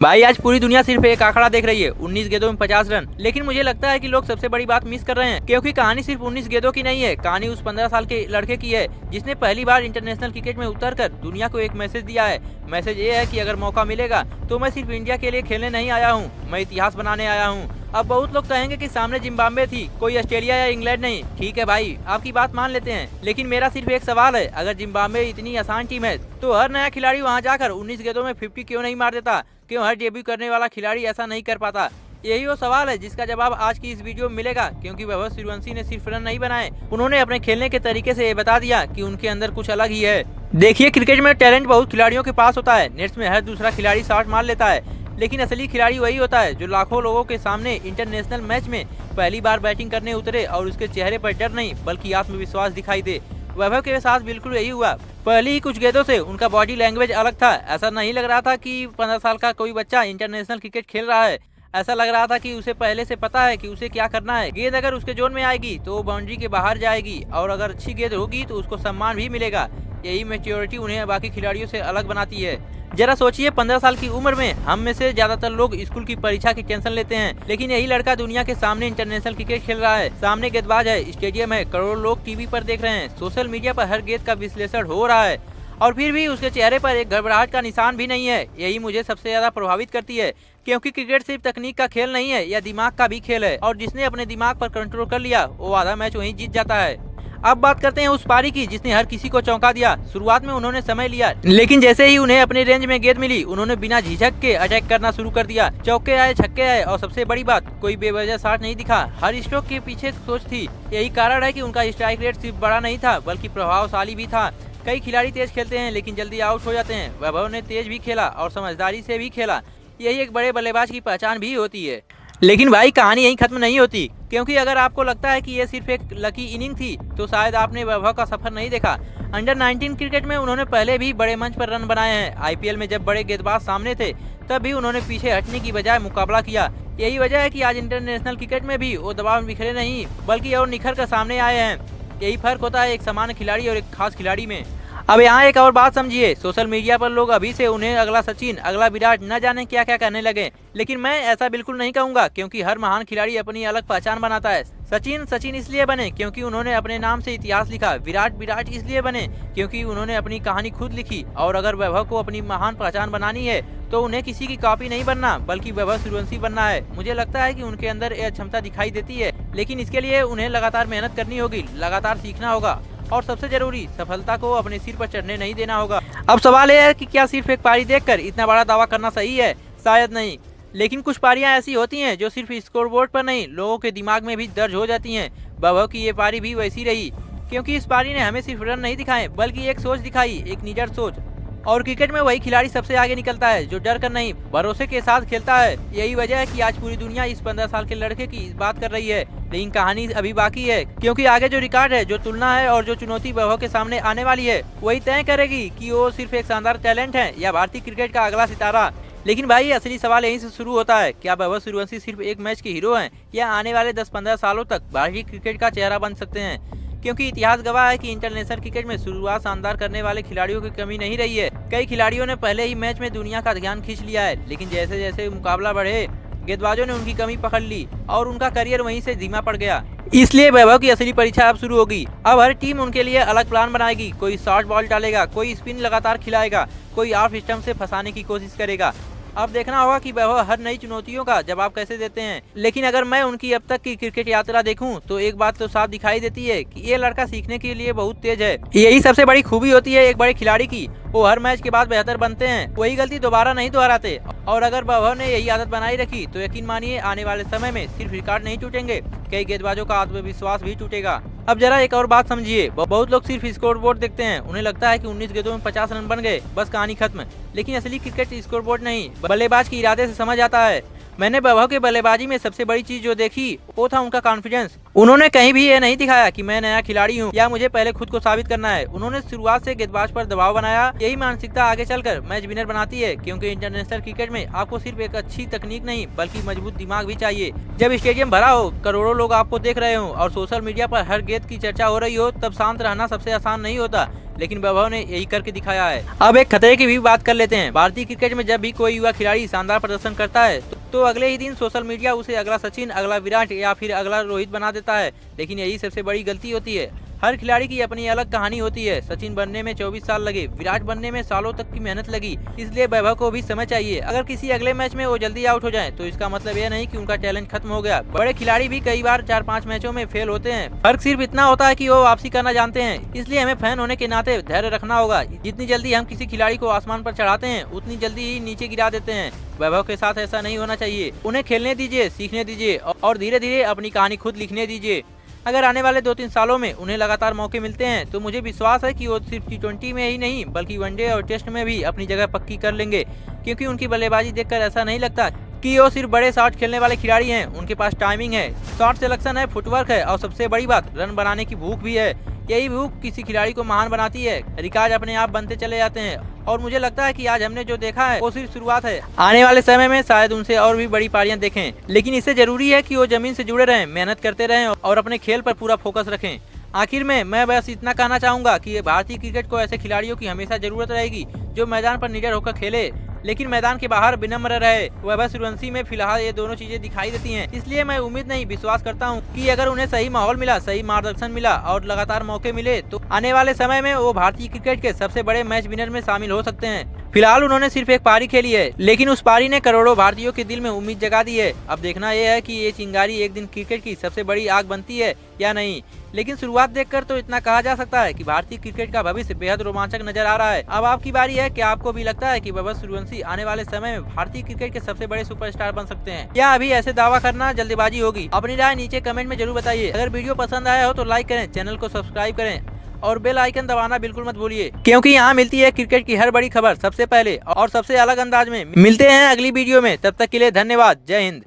भाई आज पूरी दुनिया सिर्फ एक आंकड़ा देख रही है, 19 गेंदों में 50 रन। लेकिन मुझे लगता है कि लोग सबसे बड़ी बात मिस कर रहे हैं, क्योंकि कहानी सिर्फ 19 गेंदों की नहीं है। कहानी उस 15 साल के लड़के की है जिसने पहली बार इंटरनेशनल क्रिकेट में उतरकर दुनिया को एक मैसेज दिया है। मैसेज ये है कि अगर मौका मिलेगा तो मैं सिर्फ इंडिया के लिए खेलने नहीं आया हूँ, मैं इतिहास बनाने आया हूँ। अब बहुत लोग कहेंगे कि सामने जिम्बाब्वे थी, कोई ऑस्ट्रेलिया या इंग्लैंड नहीं। ठीक है भाई, आपकी बात मान लेते हैं, लेकिन मेरा सिर्फ एक सवाल है, अगर जिम्बाब्वे इतनी आसान टीम है तो हर नया खिलाड़ी वहां जाकर 19 गेंदों में 50 क्यों नहीं मार देता? क्यों हर डेब्यू करने वाला खिलाड़ी ऐसा नहीं कर पाता? यही वो सवाल है जिसका जवाब आज की इस वीडियो में मिलेगा, क्योंकि वैभव सूर्यवंशी ने सिर्फ रन नहीं बनाए, उन्होंने अपने खेलने के तरीके से ये बता दिया कि उनके अंदर कुछ अलग ही है। देखिए, क्रिकेट में टैलेंट बहुत खिलाड़ियों के पास होता है, नेट्स में हर दूसरा खिलाड़ी शॉट मार लेता है, लेकिन असली खिलाड़ी वही होता है जो लाखों लोगों के सामने इंटरनेशनल मैच में पहली बार बैटिंग करने उतरे और उसके चेहरे पर डर नहीं बल्कि आत्मविश्वास दिखाई दे। वैभव के साथ बिल्कुल यही हुआ। पहली ही कुछ गेंदों से उनका बॉडी लैंग्वेज अलग था। ऐसा नहीं लग रहा था कि 15 साल का कोई बच्चा इंटरनेशनल क्रिकेट खेल रहा है, ऐसा लग रहा था कि उसे पहले से पता है कि उसे क्या करना है। गेंद अगर उसके जोन में आएगी तो वो बाउंड्री के बाहर जाएगी, और अगर अच्छी गेंद होगी तो उसको सम्मान भी मिलेगा। यही मैच्योरिटी उन्हें बाकी खिलाड़ियों से अलग बनाती है। जरा सोचिए, 15 साल की उम्र में हम में से ज्यादातर लोग स्कूल की परीक्षा की टेंशन लेते हैं, लेकिन यही लड़का दुनिया के सामने इंटरनेशनल क्रिकेट खेल रहा है। सामने गेंदबाज है, स्टेडियम है, करोड़ों लोग टीवी पर देख रहे हैं, सोशल मीडिया पर हर गेंद का विश्लेषण हो रहा है, और फिर भी उसके चेहरे पर एक घबराहट का निशान भी नहीं है। यही मुझे सबसे ज्यादा प्रभावित करती है, क्योंकि क्रिकेट सिर्फ तकनीक का खेल नहीं है, यह दिमाग का भी खेल है, और जिसने अपने दिमाग पर कंट्रोल कर लिया वो आधा मैच वहीं जीत जाता है। अब बात करते हैं उस पारी की जिसने हर किसी को चौंका दिया। शुरुआत में उन्होंने समय लिया, लेकिन जैसे ही उन्हें अपने रेंज में गेंद मिली उन्होंने बिना झिझक के अटैक करना शुरू कर दिया। चौके आए, छक्के आए, और सबसे बड़ी बात, कोई बेवजह शॉट नहीं दिखा। हर स्ट्रोक के पीछे सोच थी। यही कारण है कि उनका स्ट्राइक रेट सिर्फ बड़ा नहीं था बल्कि प्रभावशाली भी था। कई खिलाड़ी तेज खेलते हैं लेकिन जल्दी आउट हो जाते हैं। वैभव ने तेज भी खेला और समझदारी से भी खेला। यही एक बड़े बल्लेबाज की पहचान भी होती है। लेकिन भाई, कहानी यहीं खत्म नहीं होती, क्योंकि अगर आपको लगता है कि ये सिर्फ एक लकी इनिंग थी तो शायद आपने वैभव का सफर नहीं देखा। अंडर 19 क्रिकेट में उन्होंने पहले भी बड़े मंच पर रन बनाए हैं। आईपीएल में जब बड़े गेंदबाज सामने थे तब भी उन्होंने पीछे हटने की बजाय मुकाबला किया। यही वजह है कि आज इंटरनेशनल क्रिकेट में भी वो दबाव में बिखरे नहीं बल्कि और निखर कर सामने आए हैं। यही फर्क होता है एक सामान्य खिलाड़ी और एक खास खिलाड़ी में। अब यहाँ एक और बात समझिए, सोशल मीडिया पर लोग अभी से उन्हें अगला सचिन, अगला विराट न जाने क्या क्या कहने लगे, लेकिन मैं ऐसा बिल्कुल नहीं कहूँगा, क्योंकि हर महान खिलाड़ी अपनी अलग पहचान बनाता है। सचिन सचिन इसलिए बने क्योंकि उन्होंने अपने नाम से इतिहास लिखा। विराट विराट इसलिए बने क्योंकि उन्होंने अपनी कहानी खुद लिखी। और अगर वैभव को अपनी महान पहचान बनानी है तो उन्हें किसी की कॉपी नहीं बनना बल्कि वैभव सूर्यवंशी बनना है। मुझे लगता है कि उनके अंदर यह क्षमता दिखाई देती है, लेकिन इसके लिए उन्हें लगातार मेहनत करनी होगी, लगातार सीखना होगा, और सबसे जरूरी, सफलता को अपने सिर पर चढ़ने नहीं देना होगा। अब सवाल यह है कि क्या सिर्फ एक पारी देखकर इतना बड़ा दावा करना सही है? शायद नहीं, लेकिन कुछ पारियां ऐसी होती हैं जो सिर्फ स्कोरबोर्ड पर नहीं, लोगों के दिमाग में भी दर्ज हो जाती हैं। वैभव की ये पारी भी वैसी रही, क्योंकि इस पारी ने हमें सिर्फ रन नहीं दिखाए बल्कि एक सोच दिखाई, एक निडर सोच। और क्रिकेट में वही खिलाड़ी सबसे आगे निकलता है जो डर कर नहीं, भरोसे के साथ खेलता है। यही वजह है कि आज पूरी दुनिया इस 15 साल के लड़के की बात कर रही है, लेकिन कहानी अभी बाकी है, क्योंकि आगे जो रिकॉर्ड है, जो तुलना है और जो चुनौती वैभव के सामने आने वाली है, वही तय करेगी कि वो सिर्फ एक शानदार टैलेंट है या भारतीय क्रिकेट का अगला सितारा। लेकिन भाई, असली सवाल यहीं से शुरू होता है, क्या वैभव सूर्यवंशी सिर्फ एक मैच के हीरो हैं या आने वाले 10-15 सालों तक भारतीय क्रिकेट का चेहरा बन सकते हैं? क्योंकि इतिहास गवाह है कि इंटरनेशनल क्रिकेट में शुरुआत शानदार करने वाले खिलाड़ियों की कमी नहीं रही है। कई खिलाड़ियों ने पहले ही मैच में दुनिया का ध्यान खींच लिया है, लेकिन जैसे जैसे मुकाबला बढ़े, गेंदबाजों ने उनकी कमी पकड़ ली और उनका करियर वहीं से धीमा पड़ गया। इसलिए वैभव की असली परीक्षा अब शुरू होगी। अब हर टीम उनके लिए अलग प्लान बनाएगी। कोई शॉर्ट बॉल डालेगा, कोई स्पिन लगातार खिलाएगा, कोई ऑफ स्टंप से फंसाने की कोशिश करेगा। अब देखना होगा कि वैभव हर नई चुनौतियों का जवाब कैसे देते हैं। लेकिन अगर मैं उनकी अब तक की क्रिकेट यात्रा देखूं तो एक बात तो साफ दिखाई देती है कि ये लड़का सीखने के लिए बहुत तेज है। यही सबसे बड़ी खूबी होती है एक बड़े खिलाड़ी की, वो हर मैच के बाद बेहतर बनते हैं, वही गलती दोबारा नहीं दोहराते। और अगर वैभव ने यही आदत बनाई रखी तो यकीन मानिए आने वाले समय में सिर्फ रिकॉर्ड नहीं टूटेंगे, कई गेंदबाजों का आत्मविश्वास भी टूटेगा। अब जरा एक और बात समझिए, बहुत लोग सिर्फ स्कोरबोर्ड देखते हैं, उन्हें लगता है कि 19 गेंदों में 50 रन बन गए, बस कहानी खत्म। लेकिन असली क्रिकेट स्कोरबोर्ड नहीं, बल्लेबाज के इरादे से समझ आता है। मैंने वैभव के बल्लेबाजी में सबसे बड़ी चीज जो देखी वो था उनका कॉन्फिडेंस। उन्होंने कहीं भी ये नहीं दिखाया कि मैं नया खिलाड़ी हूँ या मुझे पहले खुद को साबित करना है। उन्होंने शुरुआत से गेंदबाज पर दबाव बनाया। यही मानसिकता आगे चलकर मैच विनर बनाती है, क्योंकि इंटरनेशनल क्रिकेट में आपको सिर्फ एक अच्छी तकनीक नहीं बल्कि मजबूत दिमाग भी चाहिए। जब स्टेडियम भरा हो, करोड़ों लोग आपको देख रहे हो और सोशल मीडिया पर हर गेंद की चर्चा हो रही हो, तब शांत रहना सबसे आसान नहीं होता, लेकिन वैभव ने यही करके दिखाया है। अब एक खतरे की भी बात कर लेते हैं। भारतीय क्रिकेट में जब भी कोई युवा खिलाड़ी शानदार प्रदर्शन करता है तो अगले ही दिन सोशल मीडिया उसे अगला सचिन, अगला विराट या फिर अगला रोहित बना देता है। लेकिन यही सबसे बड़ी गलती होती है। हर खिलाड़ी की अपनी अलग कहानी होती है। सचिन बनने में 24 साल लगे, विराट बनने में सालों तक की मेहनत लगी, इसलिए वैभव को भी समय चाहिए। अगर किसी अगले मैच में वो जल्दी आउट हो जाएं, तो इसका मतलब यह नहीं कि उनका टैलेंट खत्म हो गया। बड़े खिलाड़ी भी कई बार 4-5 मैचों में फेल होते हैं। फर्क सिर्फ इतना होता है कि वो वापसी करना जानते हैं। इसलिए हमें फैन होने के नाते धैर्य रखना होगा। जितनी जल्दी हम किसी खिलाड़ी को आसमान पर चढ़ाते हैं, उतनी जल्दी ही नीचे गिरा देते हैं। वैभव के साथ ऐसा नहीं होना चाहिए। उन्हें खेलने दीजिए, सीखने दीजिए और धीरे धीरे अपनी कहानी खुद लिखने दीजिए। अगर आने वाले 2-3 सालों में उन्हें लगातार मौके मिलते हैं तो मुझे विश्वास है कि वो सिर्फ T20 में ही नहीं बल्कि वनडे और टेस्ट में भी अपनी जगह पक्की कर लेंगे, क्योंकि उनकी बल्लेबाजी देखकर ऐसा नहीं लगता कि वो सिर्फ बड़े शॉट खेलने वाले खिलाड़ी हैं। उनके पास टाइमिंग है, शॉट सिलेक्शन है, फुटवर्क है और सबसे बड़ी बात रन बनाने की भूख भी है। यही भूख किसी खिलाड़ी को महान बनाती है। रिकॉर्ड अपने आप बनते चले जाते हैं और मुझे लगता है कि आज हमने जो देखा है वो सिर्फ शुरुआत है। आने वाले समय में शायद उनसे और भी बड़ी पारियां देखें, लेकिन इससे जरूरी है कि वो जमीन से जुड़े रहें, मेहनत करते रहें और अपने खेल पर पूरा फोकस रखें। आखिर में मैं बस इतना कहना चाहूंगा कि भारतीय क्रिकेट को ऐसे खिलाड़ियों की हमेशा जरूरत रहेगी जो मैदान पर निडर होकर खेले लेकिन मैदान के बाहर विनम्र रहे। वैभव सूर्यवंशी में फिलहाल ये दोनों चीजें दिखाई देती हैं। इसलिए मैं उम्मीद नहीं विश्वास करता हूं कि अगर उन्हें सही माहौल मिला, सही मार्गदर्शन मिला और लगातार मौके मिले तो आने वाले समय में वो भारतीय क्रिकेट के सबसे बड़े मैच विनर में शामिल हो सकते हैं। फिलहाल उन्होंने सिर्फ एक पारी खेली है, लेकिन उस पारी ने करोड़ों भारतीयों के दिल में उम्मीद जगा दी है। अब देखना यह है कि ये चिंगारी एक दिन क्रिकेट की सबसे बड़ी आग बनती है या नहीं। लेकिन शुरुआत देखकर तो इतना कहा जा सकता है कि भारतीय क्रिकेट का भविष्य बेहद रोमांचक नजर आ रहा है। अब आपकी बारी है, क्या आपको भी लगता है कि वैभव सूर्यवंशी आने वाले समय में भारतीय क्रिकेट के सबसे बड़े सुपरस्टार बन सकते हैं, या अभी ऐसे दावा करना जल्दबाजी होगी? अपनी राय नीचे कमेंट में जरूर बताइए। अगर वीडियो पसंद आया हो तो लाइक करें, चैनल को सब्सक्राइब करें और बेल आइकन दबाना बिल्कुल मत भूलिए, क्योंकि यहाँ मिलती है क्रिकेट की हर बड़ी खबर सबसे पहले और सबसे अलग अंदाज में। मिलते हैं अगली वीडियो में, तब तक के लिए धन्यवाद। जय हिंद।